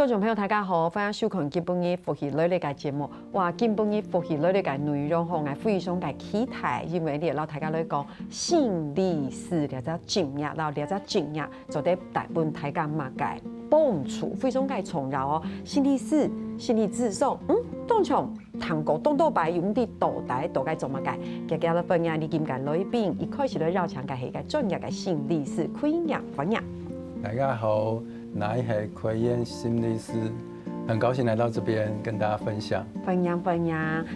观众朋友大家好，欢迎收看今晡日福喜女力嘅节目。哇，今晡日福喜女力嘅内容吼，我非常嘅期待，因为你老大家来讲心理师了只专业，然后了只专业就得大部分大家嘛嘅帮助，非常嘅重要哦。心理师、心理智商，当场通过东道白用啲道台道该做乜嘅？今日嘅朋友你今嘅来宾，一开始咧绕墙嘅係個專業嘅心理師，歡迎。大家好。那一係奎燕心理師，很高興來到這邊跟大家分享。分享，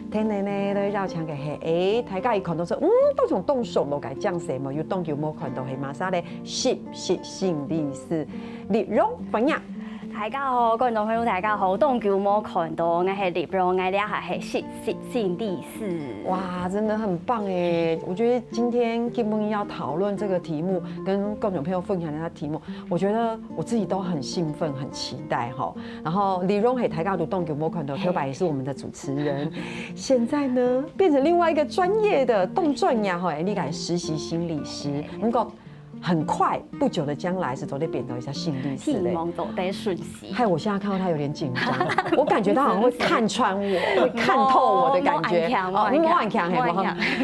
聽你呢都繞牆嘅係，大家一看到說，當場動手落嚟講什麼，要當叫冇看到係馬莎咧，心理師，立榮分享。大家好，觀眾朋友大家好，當叫冇看到，我係立榮，我哋係心理師。哇，真的很棒哎！我覺得今天金夢要討論這個題目，跟觀眾朋友分享的題目，我覺得我自己都很興奮、很期待哈。然後李榮係台大讀動叫冇看到，特白也是我們的主持人，現在呢變成另外一個專業的動專業哈，你改實習心理師，唔過。很快不久的將來是都得變到一下心理師嘞，希望走得順利。害我現在看到他有點緊張，我感覺他好像會看穿我，會看透我的感覺。哦，你很強，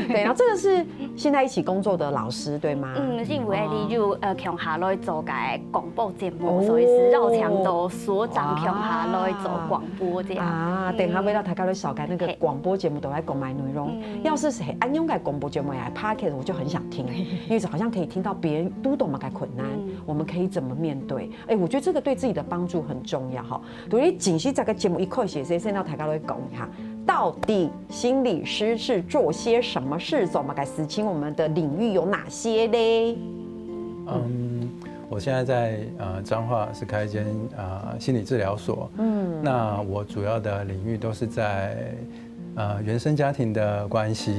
對，然後這個是現在一起工作的老師，對嗎？是為你就強下來做個廣播節目，所以是繞牆的所長強下來做廣播這樣。啊，等下為了大家來紹介那個廣播節目都來講埋內容。要是係按用個廣播節目來 podcast， 我就很想聽，因為好像可以聽到別人。都懂嘛？該困難，我們可以怎麼面對？我覺得這個對自己的幫助很重要哈。對於近期這個節目一開始先到大家來講一下，到底心理師是做些什麼事？怎麼該實踐？我們的領域有哪些呢？我現在在彰化是開一間心理治療所。那我主要的領域都是在原生家庭的關係，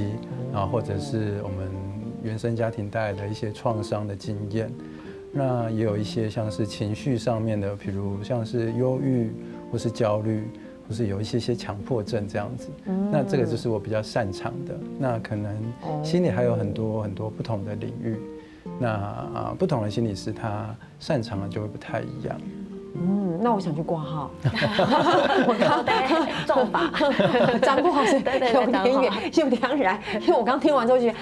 然後或者是我們。原生家庭帶來的一些創傷的經驗，那也有一些像是情緒上面的，比如像是憂鬱或是焦慮，或是有一些強迫症這樣子。那這個就是我比較擅長的。那可能心理還有很多不同的領域，那不同的心理師他擅長的就會不太一樣。那我想去掛號。我剛對做法，彰化是有點遠，有點遠。因為我剛聽完之後覺得，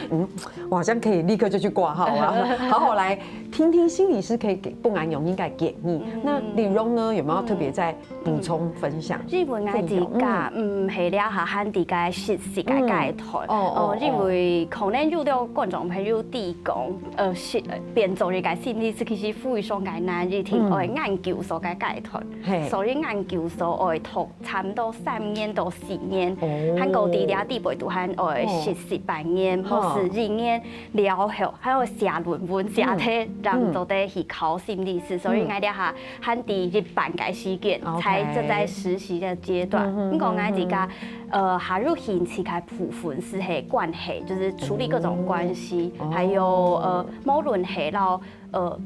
我好像可以立刻就去掛號啊，好好來聽聽心理師可以給不安勇應該建議。那立榮呢，有沒有特別在補充分享？因為我自己係了下漢地嘅實習嘅階段，因為可能有啲觀眾朋友提供，變做呢個心理師其實非常嘅難去聽，我係研究所嘅階段，所以研究所我係讀差唔多3年到4年，韓國啲啲地位都係我實習半年或是2年了後，還有寫論文寫得讓做得去考心理師，所以我哋下韓地一半嘅時間才正在實習嘅階段。咁講我自家下入興趣嘅部分是係關係，就是處理各種關係，還有無論係到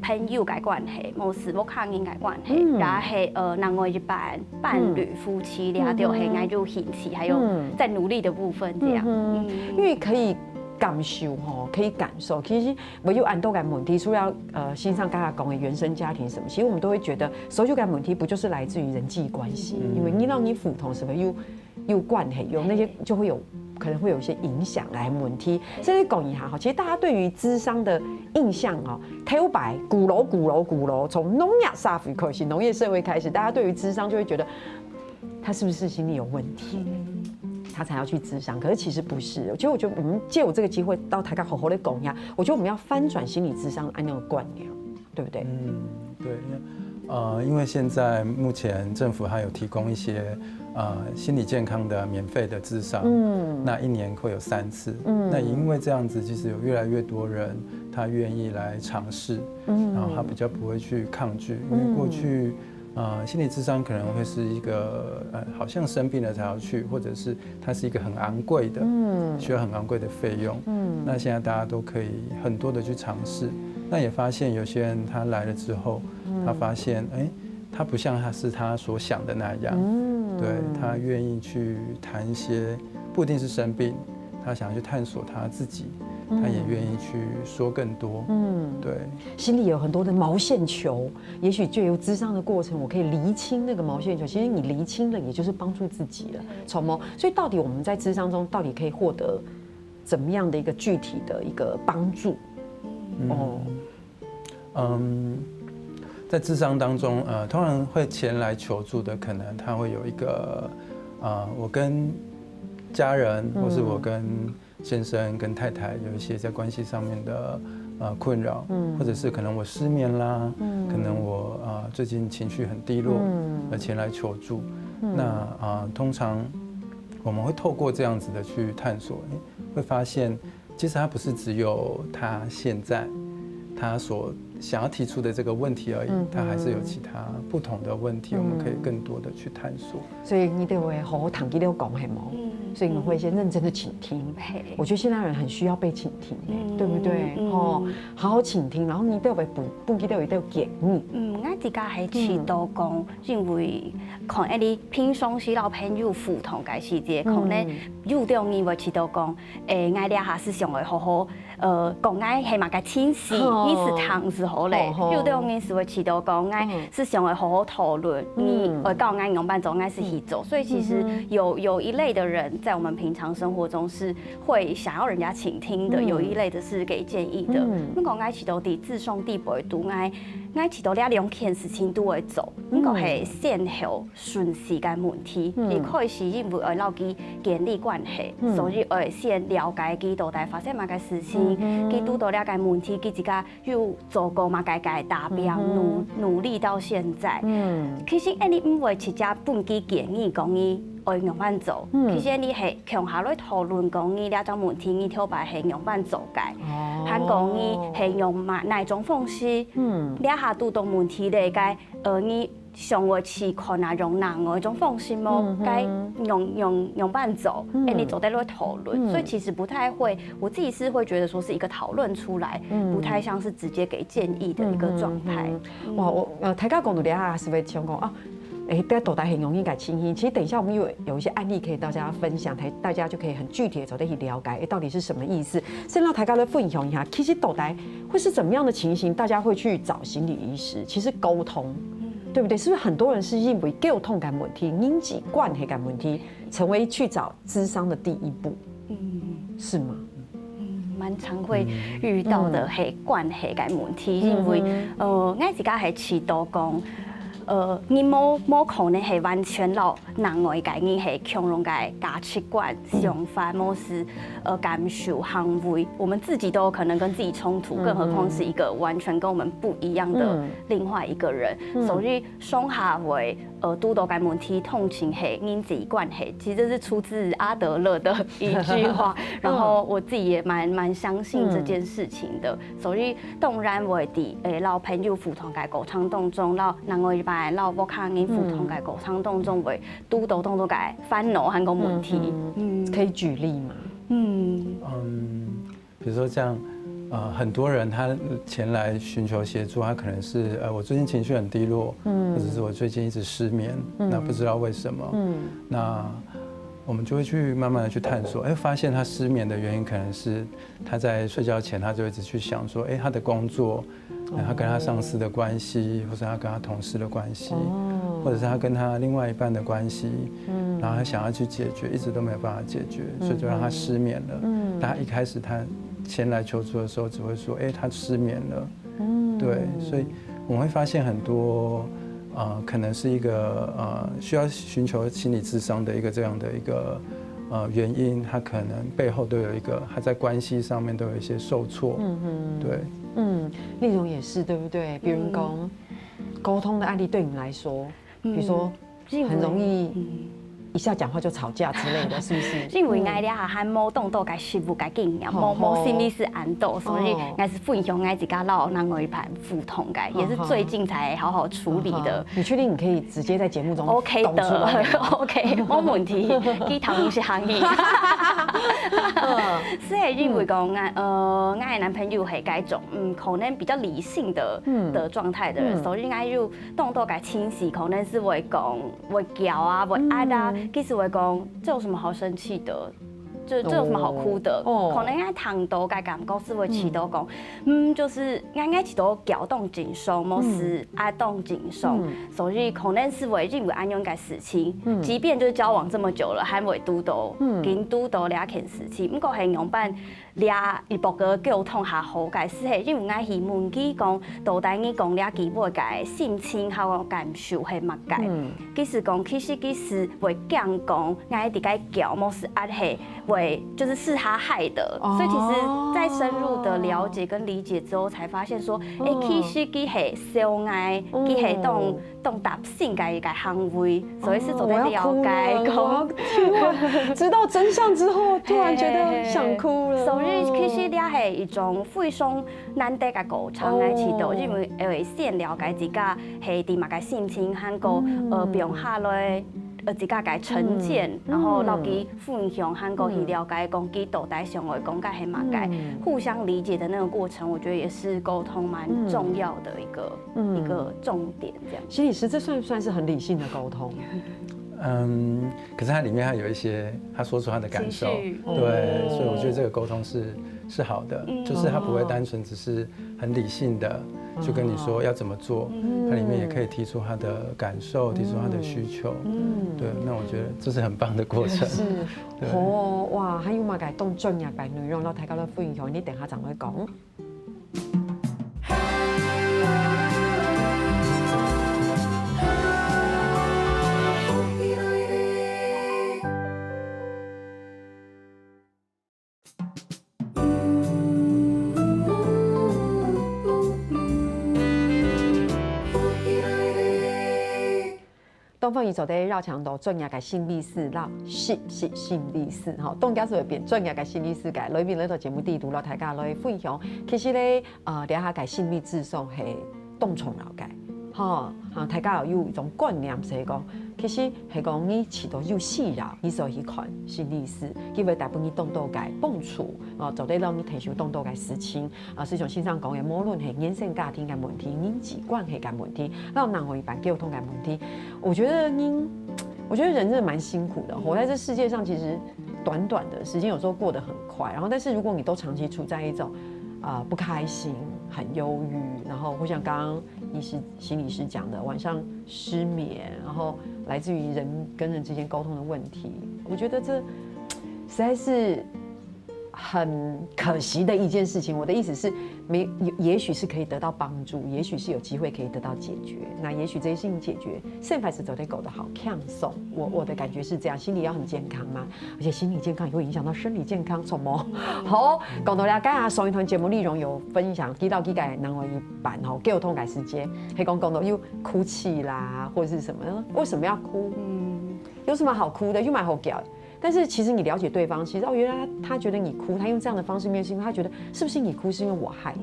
朋友嘅關係，無事無抗人嘅關係，然後係另外一半伴侶夫妻倆都係我入興趣，還有在努力的部分這樣。因為可以感受吼，可以感受。其實我有很多嘅問題，除了先生剛才講嘅原生家庭什麼，其實我們都會覺得所有嘅問題不就是來自於人際關係？因為你讓你父同什麼有關係，有那些就會有可能會有一些影響來問題。所以講一下哈，其實大家對於諮商的印象哦，挑白古樓，從農業社會開始，農業社會開始，大家對於諮商就會覺得他是不是心理有問題？他才要去諮商，可是其實不是。其實我覺得我們借我這個機會到台灣好好的講一下，我覺得我們要翻轉心理諮商按那個觀念，對不對？對，因為現在目前政府還有提供一些心理健康的免費的諮商，那1年會有3次，那也因為這樣子，其實有越來越多人他願意來嘗試，然後他比較不會去抗拒，因為過去。心理諮商可能會是一個好像生病了才要去，或者是它是一個很昂貴的，需要很昂貴的費用。那現在大家都可以很多的去嘗試，那也發現有些人他來了之後，他發現他不像他所想的那樣，對，他願意去談一些不一定是生病，他想要去探索他自己他也愿意去说更多。对，心里有很多的毛线球，也许就由咨商的过程，我可以厘清那个毛线球。其实你厘清了，也就是帮助自己了。所以到底我们在咨商中到底可以获得怎么样的一个具体的一个帮助？在諮商当中，通常会前来求助的，可能他会有一个，我跟家人，或是我跟先生、跟太太有一些在关系上面的困扰，或者是可能我失眠啦，可能我最近情绪很低落，而前来求助。那通常我们会透过这样子的去探索，会发现其实它不是只有他现在他所想要提出的这个问题而已，他还是有其他不同的问题，我们可以更多的去探索。所以你得会好好谈几了讲，系吗？所以你会先认真的倾听。我觉得现代人很需要被倾听，对不对？好好倾听，然后你得会不记得有建议。我自家係持到講，因為可能你平常時老朋友互動嘅時節，可能有啲人會持到講，我哋下是想會好好，講我係嘛個清晰，你是堂時候咧，有啲人是會持到講，我是想會好好討論，你會教我用辦做，我是去做，所以其實有一類的人在我們平常生活中是會想要人家傾聽的，有一類的是給建議的。我講我持到啲自送啲背讀我持到兩件事情都會做，呢個係先後順時嘅問題，亦可以是因為愛撈佢建立關係，所以愛先了解佢到底發生乜嘅事情，佢遇到了解問題，佢自家又做過乜嘅達標，努力到現在。其實你唔會直接本佢建議講你愛用辦做，其實你係強下來討論講你兩種問題，你挑白係用辦做嘅，還講你係用哪種方式，兩下都當問題嚟嘅，你想會去看哪種哪種方式麼？該用辦走，你走在來討論，所以其實不太會，我自己是會覺得說是一個討論出來，不太像是直接給建議的一個狀態。哇，我大家講到兩下是不是想講啊？大家都在很容易改清晰。其實等一下我們有一些案例可以大家分享，大家就可以很具體的走在一起了解，到底是什麼意思。先讓大家來分享一下，其實到底會是怎麼樣的情形，大家會去找心理醫師。其實溝通，對不對？是不是很多人是因為溝通感問題、人際關係感問題，成為去找諮商的第一步？是嗎？蠻常會遇到的係關係感問題，因為我自己係持到講。你冇可能係完全攞人外嘅，你係強融嘅價值觀、想法、模式、感受、行為，我們自己都有可能跟自己衝突，更何況是一個完全跟我們不一樣的另外一個人。所以上下會遇到嘅問題，同情係人際關係，其實這是出自阿德勒的一句話，然後我自己也蠻相信這件事情的。所以當然會喺老朋友互動嘅過程當中，人外老我看你互動嘅過程當中會遇到當中嘅煩惱和個問題。可以舉例嗎？比如說像很多人他前來尋求協助，他可能是我最近情緒很低落，或者是我最近一直失眠，那不知道為什麼，那我們就會去慢慢的去探索，發現他失眠的原因可能是他在睡覺前他就一直去想說，他的工作。他跟他上司的關係，或者他跟他同事的關係，或者是他跟他另外一半的關係，然後他想要去解決，一直都沒有辦法解決，所以就讓他失眠了。但他一開始他前來求助的時候，只會說，他失眠了。對，所以我們會發現很多，可能是一個需要尋求心理諮商的一個這樣的一個原因，他可能背後都有一個，他在關係上面都有一些受挫。對。麗蓉也是，對不對？比如講溝通的案例，對你來說，比如說很容易一下講話就吵架之類的，是不是？因為我哋下還冇動到嘅事物嘅經驗，冇心理師安導，所以我是分享我自己老人外盤互動嘅，也是最近才好好處理的。你確定你可以直接在節目中 ？OK 的 ，OK， 冇問題，佢頭先是行業。是係因為講我嘅男朋友係嗰種可能比較理性的狀態的人，所以我要動到嘅情緒可能是會講會叫啊，會愛啊。其實會講，這有什麼好生氣的？这有什么好哭的？可能爱糖多该感觉是会起到讲，就是爱起到搅动紧松，莫是爱动紧松，所以可能是会认为安用该事情，即便就是交往这么久了，还未拄到，跟拄到俩件事情，不过形容办俩一步个沟通下好该是系，因为爱去问起讲，到底你讲俩基本该性侵还有感受系乜该？其实讲其实会讲讲爱伫该搅，莫是爱系会就是他害的，所以其实在深入的了解跟理解之后，才发现说，其实佢系伤害，佢系动搭性嘅行为，所以是走在了解讲。知道真相之后，突然觉得想哭了。所以其实咧係一種非常難得嘅過程嚟知道，因為會先了解自家係點樣嘅心情，和個表下來。自家嘅成見，然後落去分享，和過去了解講佢到底想要講嘅係乜嘅，互相理解的那個過程，我覺得也是溝通蠻重要的一個重點。這樣，心理師，這算不算是很理性的溝通？可是它裡面還有一些，他說出他的感受，對，所以我覺得這個溝通是好的，就是他不會單純只是很理性的。就跟你說要怎麼做，它裡面也可以提出他的感受，提出他的需求，對，那我覺得這是很棒的過程。是，哦，哇，還有嘛個動專業嘅內容，我睇到咧分享，你等下就會講。东方宇宙的绕墙度专业嘅心理师，绕是心理师，吼，东家是会变专业嘅心理师嘅。裏面呢套節目地圖，攞大家來分享。其實咧，了下嘅心理諮詢係多重了解，吼，大家有一種觀念係講，其實係講你遲到有需要，你就去看心理師，因為大部分你動到嘅幫助，就得讓你提升動到嘅事情，是像先生講嘅，無論係原生家庭嘅問題、人際關係嘅問題，讓人可以辦溝通嘅問題，我覺得人真的蠻辛苦的，活在這世界上，其實短短的時間有時候過得很快，然後但是如果你都長期處在一種不開心、很憂鬱，然後或像剛剛心理師講的，晚上失眠，然後來自於人跟人之間溝通的問題，我覺得這實在是很可惜的一件事情。我的意思是，也許是可以得到幫助，也許是有機會可以得到解決。那也許這些事情解決，現在是走得狗的好輕鬆。我的感覺是這樣，心理要很健康嘛，而且心理健康也會影響到生理健康，什麼？好，講到了剛才上一段節目內容有分享，提到幾個人會辦好溝通嘅時間，係講到又哭泣啦，或者是什麼？為什麼要哭？有什麼好哭的？又蠻好搞。但是其實你了解對方，其實原來他覺得你哭，他用這樣的方式面對，因為他覺得是不是你哭是因為我害的？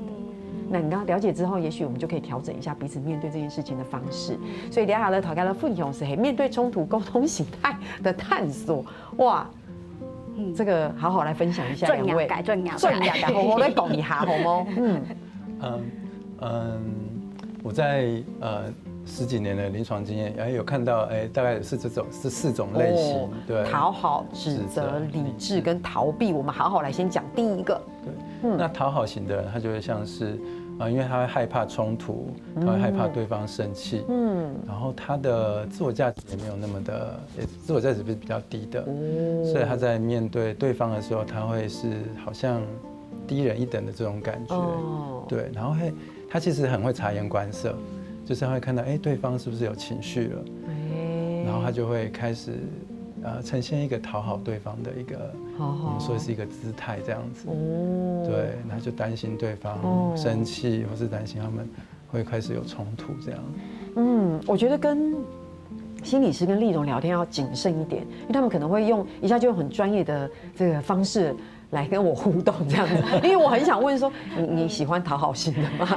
那你剛了解之後，也許我們就可以調整一下彼此面對這件事情的方式。所以接下來大家的分享是面對衝突溝通形態的探索。哇，這個好好來分享一下兩位，專業好好來講一下好嗎？我在10幾年的臨床經驗，有看到大概是這4種類型，對，討好、指責、理智跟逃避。我們好好來先講第一個。對，那討好型的人，他就會像是因為他會害怕衝突，他會害怕對方生氣，然後他的自我價值也沒有那麼的，自我價值是比較低的，所以他在面對對方的時候，他會是好像低人一等的這種感覺，對，然後他其實很會察言觀色。就是他會看到，對方是不是有情緒了，然後他就會開始，呈現一個討好對方的一個，我們說是一個姿態這樣子，對，然後就擔心對方生氣，或是擔心他們會開始有衝突這樣。我覺得跟心理師跟麗蓉聊天要謹慎一點，因為他們可能會一下就用很專業的這個方式来跟我互动这样子，因为我很想问说，你喜欢讨好型的吗？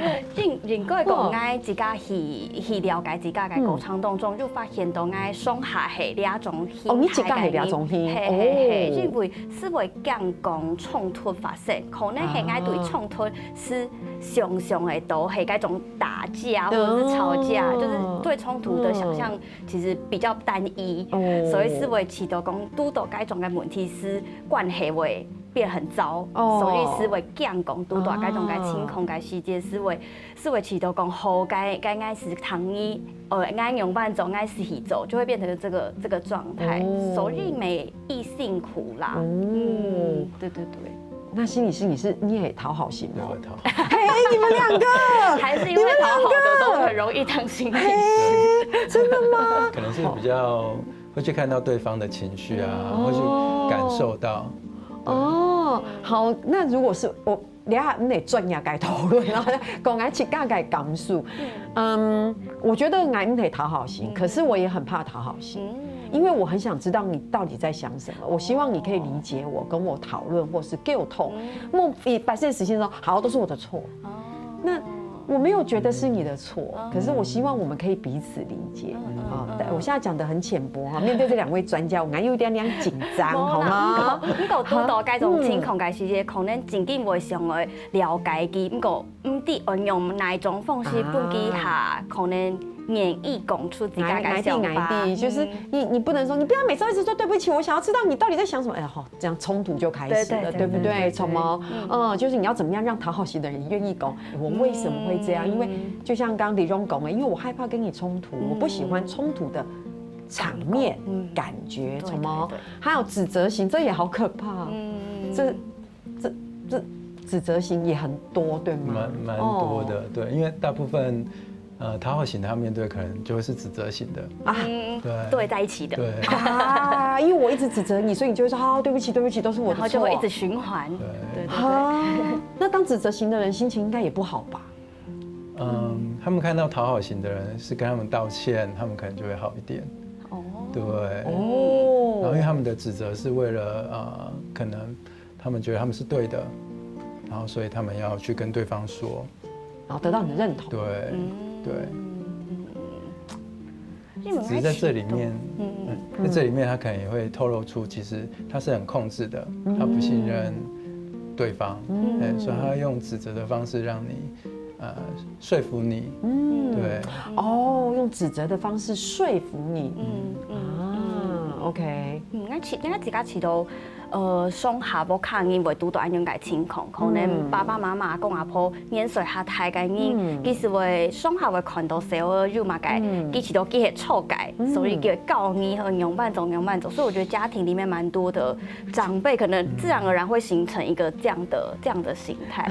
人个讲爱自家去了解自家嘅过程当中，就发现到爱上下系两种心态。哦，你自家系两种心，嘿，因为是会讲讲冲突发生，可能系爱对冲突是常常会都系嗰种打架或者是吵架，就是对冲突的想象其实比较单一，所以是会起到讲拄到嗰种嘅问题是关系会变很糟，所以是会讲讲拄到嗰种嘅情况嘅细节是会起到讲好该是同意，爱用伴走爱是一走，就会变成这个状态，所以没易辛苦啦。对。那心理师你也讨好型对，哦？我讨好。嘿，你们两个还是因为讨好的都很容易当心理师，真的吗？可能是比较会去看到对方的情绪啊，会去感受到。哦，好，那如果是我。你下唔得专业该讨论，然后讲爱自家该感受。我觉得爱唔得讨好型，可是我也很怕讨好型，因为我很想知道你到底在想什么。我希望你可以理解我，跟我讨论，或是给我痛。100%中，好都是我的错。那我没有觉得是你的错，可是我希望我们可以彼此理解。我现在讲得很浅薄哈，面对这2位专家，我还有点紧张，好吗？不过拄到该种情况，该是个可能真正袂上会了解佢，不过唔知运用哪一种方式本机下，可能愿意讲出自己的想法。就是你不能说，你不要每次一直说对不起，我想要知道你到底在想什么。哎，好，这样冲突就开始了，对不对？什么？就是你要怎么样让讨好型的人愿意讲，我为什么会这样？因为就像刚刚李荣讲的，因为我害怕跟你冲突，我不喜欢冲突的场面、感觉，什么？还有指责型，这也好可怕。这指责型也很多，对吗？蛮多的，对，因为大部分讨好型的他面对可能就会是指责型的啊，对在一起的，对啊，因为我一直指责你，所以你就会说好，对不起，都是我的错，然后就会一直循环，对。那当指责型的人心情应该也不好吧？他们看到讨好型的人是跟他们道歉，他们可能就会好一点。对，然后因为他们的指责是为了可能他们觉得他们是对的，然后所以他们要去跟对方说，然后得到你的认同。对。只是在这里面，在这里面他可能也会透露出，其实他是很控制的，他不信任对方，所以他用指责的方式让你说服你，对，用指责的方式说服你，OK，我自家饲到上下无抗议，袂拄到安样个情况，可能爸爸妈妈公阿婆年岁下太个人，其实会上下会看到社会有嘛个，其实都几系错解，所以叫教你和用慢走，所以我觉得家庭里面蛮多的长辈，可能自然而然会形成一个这样的心态，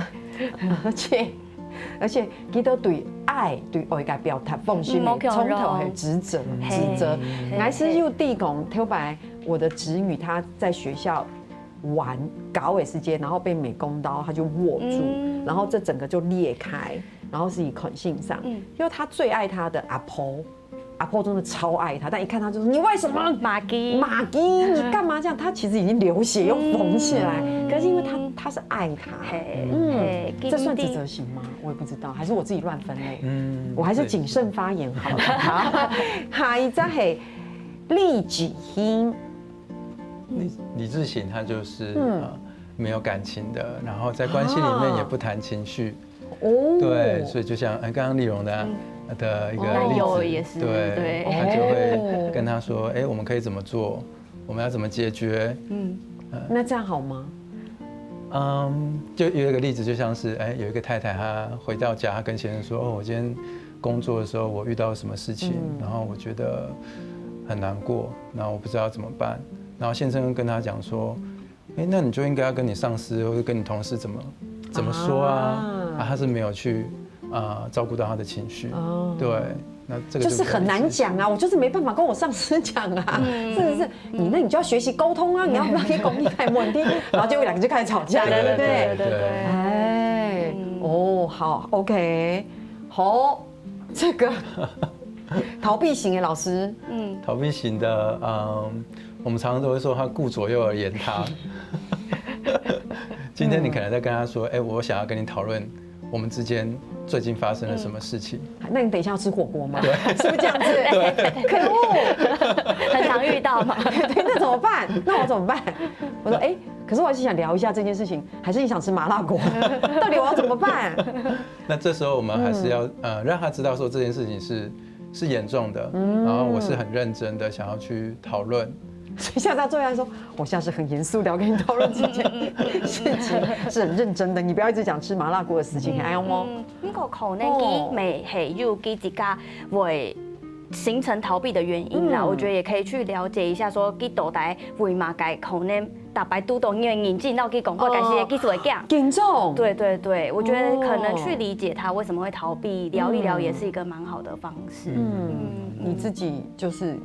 而且记得对爱嘅表达，放心的冲突和指责，还是又地讲，特别我的侄女她在学校玩搞尾时间，然后被美工刀，她就握住，然后这整个就裂开，然后是以捆性上，因为她最爱她的阿婆真的超爱她，但一看她就说你为什么马基，你干嘛这样？她其实已经流血又缝起来，可是因为她是爱她，这算指责型吗？我也不知道，还是我自己乱分类。我还是谨慎发言好了。下一张是利己型，理智型，他就是没有感情的，然后在关系里面也不谈情绪。对，所以就像刚刚丽蓉的一个例子，对，他就会跟他说，我们可以怎么做，我们要怎么解决？那这样好吗？就有一个例子，就像是有一个太太，她回到家，她跟先生说，我今天工作的时候我遇到什么事情，然后我觉得很难过，然后我不知道怎么办，然后先生跟她讲说，那你就应该要跟你上司或者跟你同事怎么说啊？他是没有去照顾到他的情绪，对。那这个就是很难讲啊，我就是没办法跟我上司讲啊，是不是？你就要学习沟通啊，你要不然你功力开问题，然后结果2个就开始吵架，对不对？对。好 ，OK， 好，这个逃避型的老师，逃避型的，我们常常都会说他顾左右而言他。今天你可能在跟他说，我想要跟你讨论我们之间最近发生了什么事情。那你等一下要吃火锅吗？对，是不是这样子？对，可恶，很常遇到嘛。对，那怎么办？那我怎么办？我说，可是我还是想聊一下这件事情，还是你想吃麻辣锅？到底我要怎么办？那这时候我们还是要让他知道说这件事情是严重的，然后我是很认真的想要去讨论。所以下次他坐下来说，我下次很严肃的要跟你讨论这件事情，是很认真的，你不要一直讲吃麻辣锅的事情，还有吗？不过可能佢未係要佢自家會形成逃避的原因啦，我覺得也可以去了解一下，說佢到底為嘛嘅可能大白都懂，因為眼鏡到佢講過，但是技術會講嚴重。對對對，我覺得可能去理解他為什麼會逃避，聊一聊也是一個蠻好的方式。你自己就是。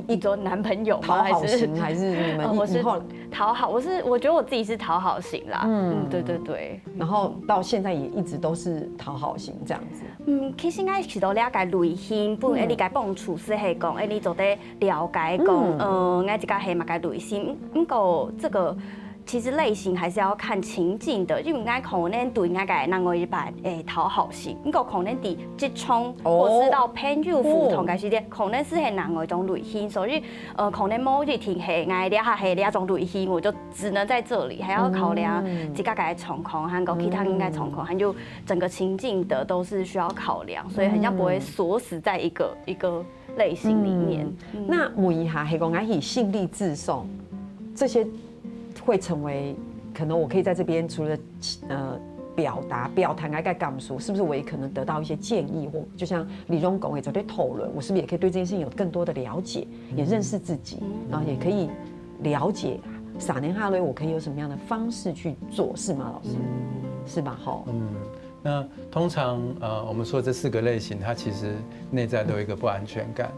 一个男朋友讨好型还是你们？我是讨好，我觉得我自己是讨好型啦。对对对。然后到现在也一直都是讨好型这样子。其实我是都了解类型，不然你该帮厨师系讲，你做得了解讲，我这个系嘛该类型，不过这个。其实类型还是要看情境的，因为我可能对我个人我一般讨好型，不过可能伫职场或是到朋友互动嘅时阵，可能是系另外一种类型，所以可能某一天系我了下系另一种类型，我就只能在这里，还要考量自己嘅状况，还有其他人嘅状况，还有整个情境的都是需要考量，所以很像不会锁死在一个类型里面。那问一下，系讲我是心力自送这些。会成为可能我可以在这边除了表谈个感受，是不是我也可能得到一些建议，或就像李荣讲也在对讨论，我是不是也可以对这件事情有更多的了解，也认识自己，然后也可以了解3年下来我可以有什么样的方式去做，是吗，老师？是吧？好。那通常我们说这4个类型，它其实内在都有一个不安全感。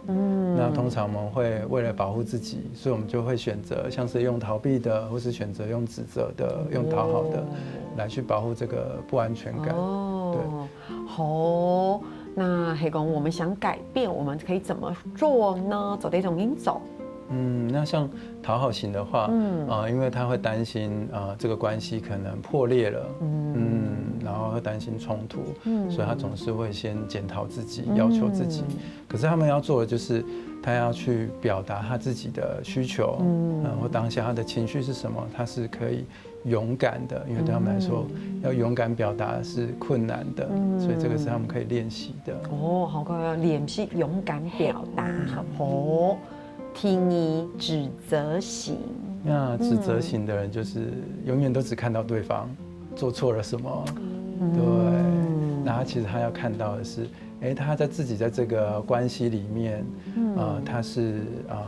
那通常我们会为了保护自己，所以我们就会选择像是用逃避的，或是选择用指责的、用讨好的，来去保护这个不安全感。对。好，那系讲我们想改变，我们可以怎么做呢？走这种音走。那像讨好型的话，因为他会担心这个关系可能破裂了，然后会担心冲突，所以他总是会先检讨自己，要求自己。可是他们要做的就是他要去表达他自己的需求，或当下他的情绪是什么，他是可以勇敢的，因为对他们来说，要勇敢表达是困难的，所以这个是他们可以练习的。好高，练习勇敢表达。听你指责型，那指责型的人就是永远都只看到对方做错了什么，对。那他其实他要看到的是，他在自己在这个关系里面，他是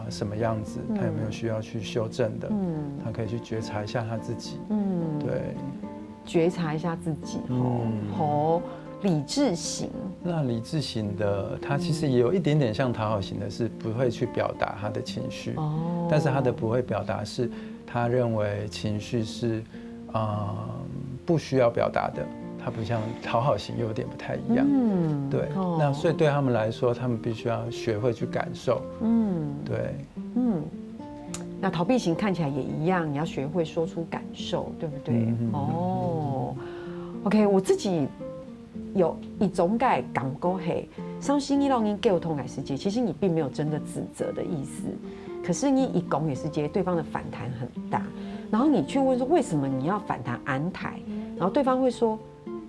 什么样子，他有没有需要去修正的，他可以去觉察一下他自己，对，觉察一下自己，理智型，那理智型的他其实也有一点点像讨好型的，是不会去表达他的情绪，但是他的不会表达是，他认为情绪是不需要表达的，他不像讨好型有点不太一样，对，那所以对他们来说，他们必须要学会去感受，对，那逃避型看起来也一样，你要学会说出感受，对不对？OK， 我自己。有一种感觉是，伤心你让你沟通的时间，其实你并没有真的指责的意思，可是你一讲的时间，对方的反弹很大，然后你去问说为什么你要反弹安台，然后对方会说，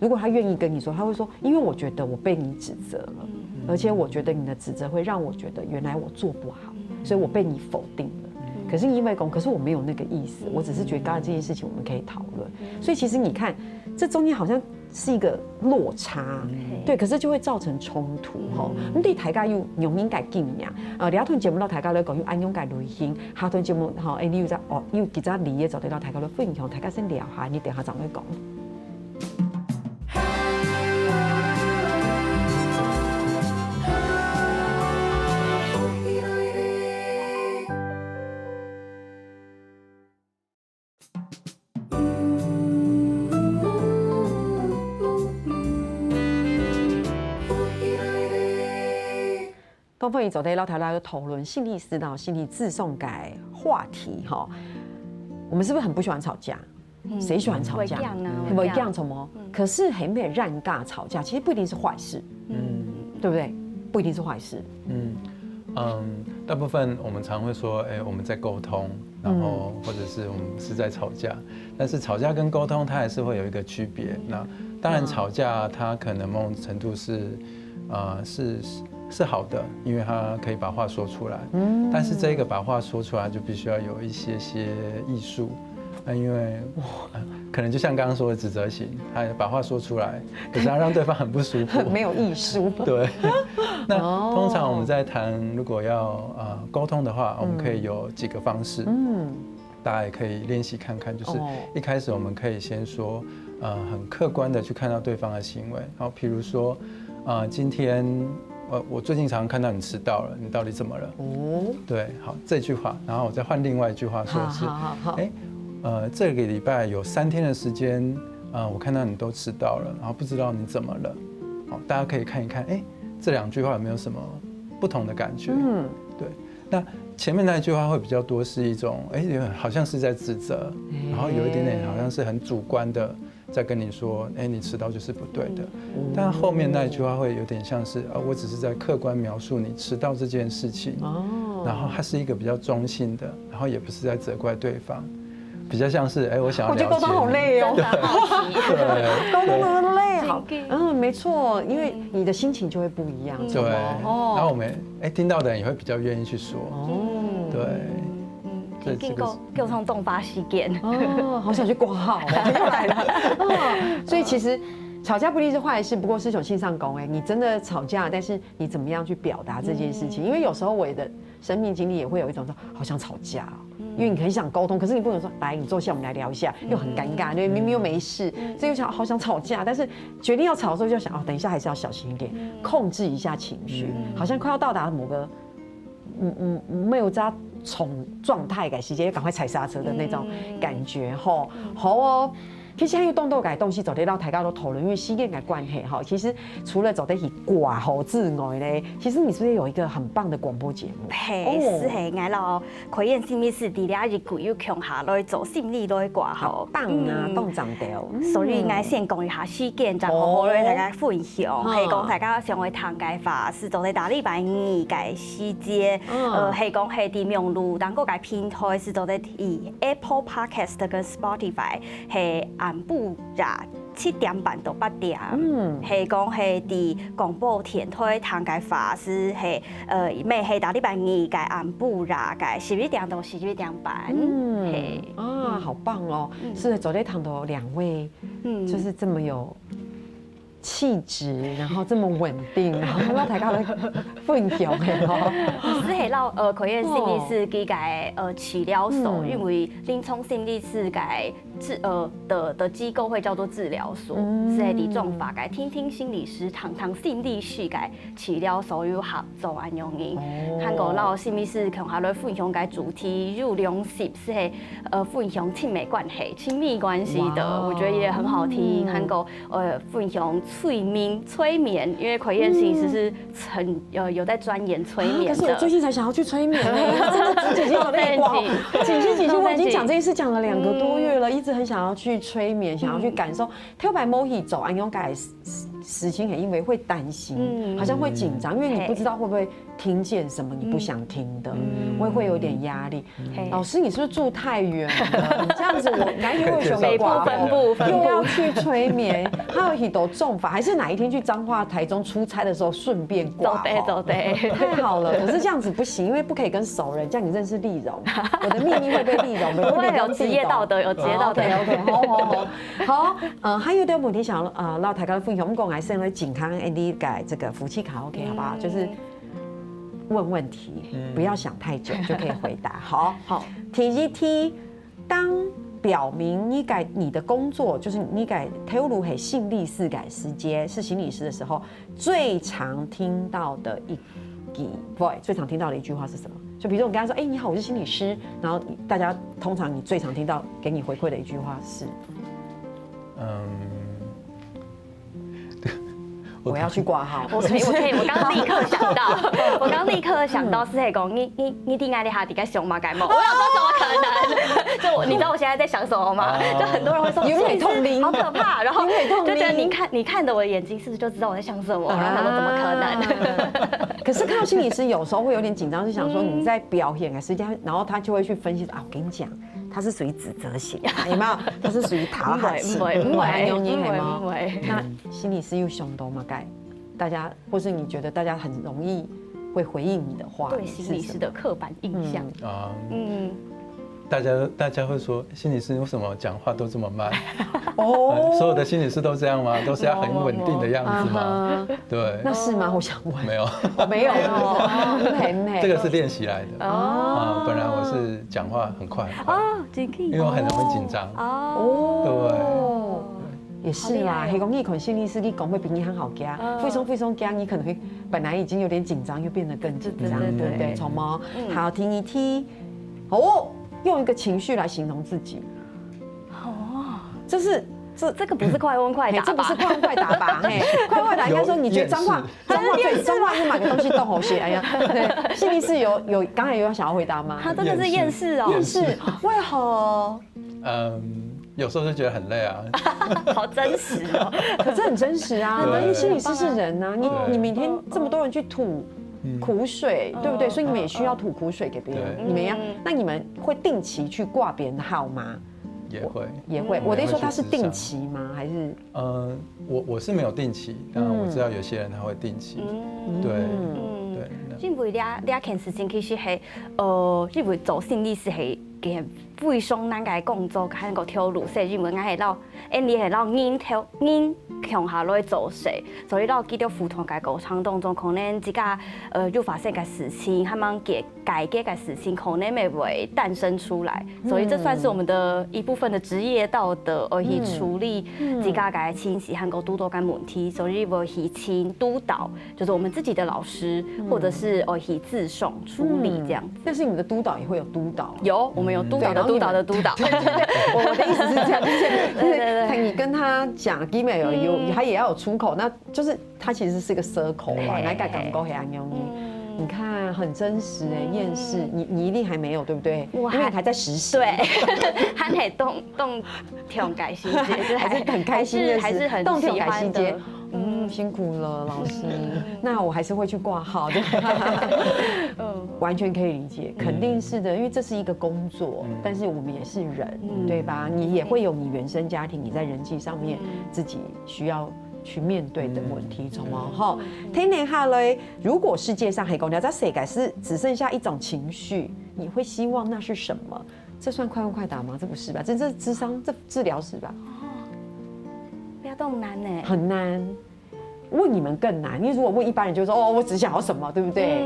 如果他愿意跟你说，他会说，因为我觉得我被你指责了，而且我觉得你的指责会让我觉得原来我做不好，所以我被你否定了。可是你因为讲，可是我没有那个意思，我只是觉得刚才这件事情我们可以讨论，所以其实你看，这中间好像是一个落差，对，可是就会造成冲突吼。你对大家有用应该敬仰，两段节目到大家咧讲有安用该类型，下段节目吼，你有在有几只理嘅就对到大家咧分享，大家先聊下，你等下怎么讲？东方宇走在老台来讨论心理辅导、心理自送改话题哈，我们是不是很不喜欢吵架？谁喜欢吵架？不一样什么？可是很没让尬吵架，其实不一定是坏事，对不对？不一定是坏事。大部分我们常会说，我们在沟通，然后或者是我们是在吵架，但是吵架跟沟通它还是会有一个区别。那当然吵架它可能某种程度是好的，因为它可以把话说出来。但是这个把话说出来就必须要有一些艺术。那因为可能就像刚刚说的指责型，他把话说出来，可是他让对方很不舒服，没有艺术。对。那通常我们在谈如果要沟通的话，我们可以有几个方式，大家也可以练习看看。就是一开始我们可以先说，很客观的去看到对方的行为，然后譬如说，今天我最近常常看到你迟到了，你到底怎么了？对，好，这句话，然后我再换另外一句话说是，这个礼拜有3天的时间，我看到你都迟到了，然后不知道你怎么了。好，大家可以看一看，这2句话有没有什么不同的感觉？对。那前面那一句话会比较多是一种，好像是在指责，然后有一点点好像是很主观的在跟你说，你迟到就是不对的。但后面那一句话会有点像是，我只是在客观描述你迟到这件事情，然后它是一个比较中性的，然后也不是在责怪对方。比较像是我想要了解。我觉得沟通好累哦，对，沟通很累，好，没错，因为你的心情就会不一样。对，然后我们听到的人也会比较愿意去说。对，经过沟通动发事件。好想去挂号，又来了。所以其实吵架不一定是坏事，不过是一种性上攻。你真的吵架，但是你怎么样去表达这件事情？因为有时候我的生命经历也会有一种说，好想吵架。因为你很想沟通，可是你不能说来，你坐下，我们来聊一下，又很尴尬，对，明明又没事，所以又好想吵架，但是决定要吵的时候就想，等一下还是要小心一点，控制一下情绪，好像快要到达某个没有扎冲状态感，直接赶快踩刹车的那种感觉，好哦。其实还有动东西走得到大家都讨论，因为时间的关系哈。其实除了走得去挂号之外呢，其实你是不是有一个很棒的广播节目？是我老开演心理师伫了日句又强下来做心理来挂号，棒啊，动长掉。所以我先讲一下事件，然后来大家分享。係講大家上回堂解法是做在大禮拜2嘅時節，係講係啲用路，但嗰個平台是做在以 Apple Podcast 跟 Spotify 係南部呀7點半到8點，係講係啲廣播電台堂解法是係咩係大禮拜2嘅南部呀嘅11點到11點半，好棒哦！是走在堂的2位，就是這麼有气质，然後這麼穩定，然後大家都分享嘅咯。是係老開演心理師佢嘅治療所，因為臨床心理師嘅的機構會叫做治療所，是係啲種法嘅聽心理師、談心理師嘅治療所有合作安樣嘅。韓國老心理師強下來分享嘅主題有2集是係分享親密關係的，我覺得也很好聽。韓國分享催眠，因為開演心理師是有在鑽研催眠的。可是我最近才想要去催眠，真的姐姐有淚光。姐姐，我已經講這件事講了2個多月了，一直很想要去催眠，想要去感受。跳白某一走，安勇改事情很因为会担心，好像会紧张，因为你不知道会不会听见什么你不想听的，会有点压力。老師，你是不是住太遠了？你這樣子，我南投為什麼北部分部又要去催眠，還有一朵重法，還是哪一天去彰化、台中出差的時候順便掛號？對，太好了。可是這樣子不行，因為不可以跟熟人，這樣你認識麗蓉，我的秘密會被麗蓉，不會有職業道德，有職業道德。OK，好，還有一個問題想讓大家分享，我們講來先來健康 Andy 改這個福氣卡 OK 好不好？就是問題，不要想太久就可以回答。好，TGT 當表明你的工作就是你透露係心理師改時間是心理師的時候，最常聽到的最常聽到的一句話是什麼？就比如說我跟他說，你好，我是心理師，然後大家通常你最常聽到給你回饋的一句話是，我要去挂号。我可以，我刚刚立刻想到，是那讲你定爱你下底该熊吗？该梦？我想说怎么可能？就你知道我现在在想什么吗？就很多人会说有点痛灵，好可怕，然后就觉得你看着我的眼睛，是不是就知道我在想什么？然后他说怎么可能？可是看到心理师有时候会有点紧张，是想说你在表演的时间，然后他就会去分析啊，我跟你讲。他是属于指责型，有没有？他是属于讨好型，用英语吗？那心理师又凶多吗？该大家，或是你觉得大家很容易会回应你的话，对心理师的刻板印象大家会说心理师为什么讲话都这么慢？哦，所有的心理师都这样吗？都是要很稳定的样子吗？对，那是吗？我想问，没有，没有哦，这个是练习来的哦。本来我是讲话很快，因为我很容易紧张哦。对，也是啦，黑公益可能心理师你讲会比你很好加，非常加，你可能会本来已经有点紧张，又变得更紧张，对不对？从吗？好，听一听，哦。用一个情绪来形容自己，这个不是快问快答吧？这不是快问快答吧？快问快答应该说你觉得脏话是哪个东西动喉血？哎呀，对，心理师有刚才有想要回答吗？他真的是厌世哦，厌世为何？有时候就觉得很累啊，好真实哦，可是很真实啊，因为心理师是人啊，你每天这么多人去吐。苦水，对不对？所以你们也需要吐苦水给别人。你们那你们会定期去挂别人的号吗？也会。我的意思说，他是定期吗？还是？我是没有定期，当然我知道有些人他会定期。对。因为你件事情其实系因为做心理是系嘅非常难嘅工作，还能够跳路，所以因为我系老，你系老硬向下来做事，所以老记得辅团嘅过程当中，可能这个又发生嘅事情，他们改革嘅事情，可能没会诞生出来，所以这算是我们的一部分的职业道德，而去处理这个嘅清洗和个督导嘅问题，所以会去请督导，就是我们自己的老师，或者是去自送处理这样。但是你们的督导也会有督导，有我们有督导的督导的督导。我的意思是这样，就是你跟他讲 email 他也要有出口，那就是他其实是个 circle 嘛，来改港沟黑暗用你看很真实哎，厌世，你一定还没有对不对？因为你还在实习。对，还很动挺改心结，还是很开心的，还是很动挺改心结。辛苦了老师，那我还是会去挂号的。完全可以理解，肯定是的，因为这是一个工作，但是我们也是人，对吧？你也会有你原生家庭，你在人际上面自己需要去面对的问题，从后听听下来，如果世界上黑公牛在世界是只剩下一种情绪，你会希望那是什么？这算快问快答吗？这不是吧？这智商，这治疗是吧？不要动难呢，很难。问你们更难，因为如果问一般人，就说哦，我只想要什么，对不对？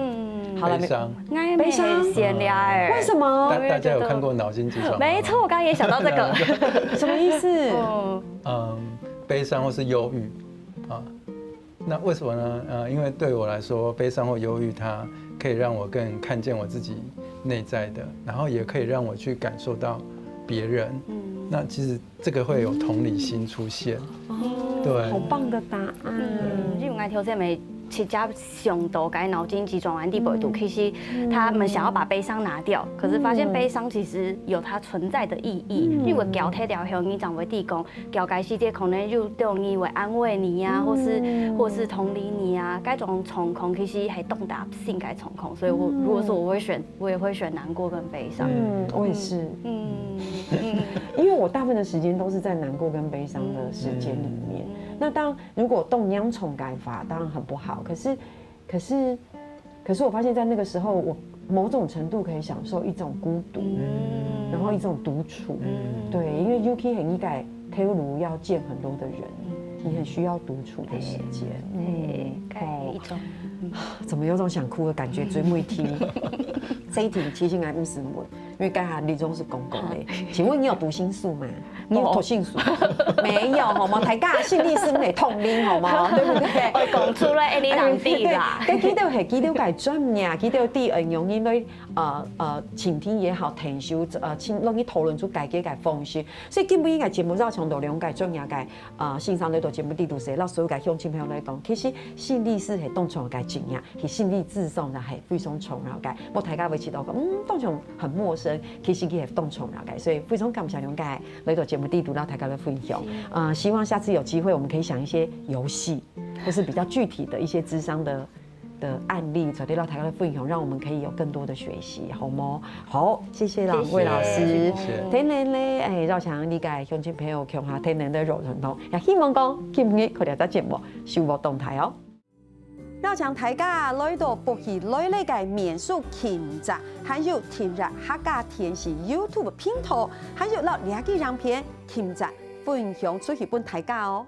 好了，悲伤，悲伤，闲聊哎，为什么？大家有看过脑筋急转弯？没错，我刚刚也想到这个，什么意思？悲伤或是忧郁啊？那为什么呢？因为对我来说，悲伤或忧郁，它可以让我更看见我自己内在的，然后也可以让我去感受到别人。那其实这个会有同理心出现。对，好棒的答案。因为我挑战的其实上多改脑筋急转弯第八度，其实他们想要把悲伤拿掉，可是发现悲伤其实有它存在的意义。因为交替疗向你讲为地讲，交界世界可能就用你为安慰你呀，或是同理你啊，该种状况其实系动达性该状况，所以我如果说我也会选难过跟悲伤。我也是。因为我大部分的时间都是在难过跟悲伤的时间里面。那如果动央重改法，当然很不好。可是我发现，在那个时候，我某种程度可以享受一种孤独，然后一种独处。对，因为 Yuki 很应该推如要见很多的人，你很需要独处的时间。一种，怎么有种想哭的感觉？追不听。这一题其实我不是问，因为刚才李总是公公的，请问你有读心术吗？你有读心术？没有好吗？大家心理师会通灵好吗？对不对？我讲出来，你当地啦。跟记到系记到个专业，记到啲用因为倾听也好，听修请容易讨论出改革嘅方式。所以基本应该节目绕长度两个专业嘅线上呢度节目地度时，让所有嘅乡亲朋友来讲，其实心理师系当场嘅经验，是心理智商就系非常重要嘅。我大家会知道讲，当场很陌生，其实佢系当重要嘅，所以非常感谢两个来到节目地度让大家的分享。希望下次有机会，我们可以想一些游戏，或是比较具体的一些諮商的案例，才对到大家的分享，让我们可以有更多的学习，好吗？好，谢谢两位老师。天然咧，绕墙理解乡亲朋友共下天然的肉传统，也希望讲今日佢哋只節目收穫動態哦。繞牆大家來到不係來呢個免術傾集，還有天日客家電視 YouTube 頻道，還有老兩個影片傾集分享出去俾大家哦。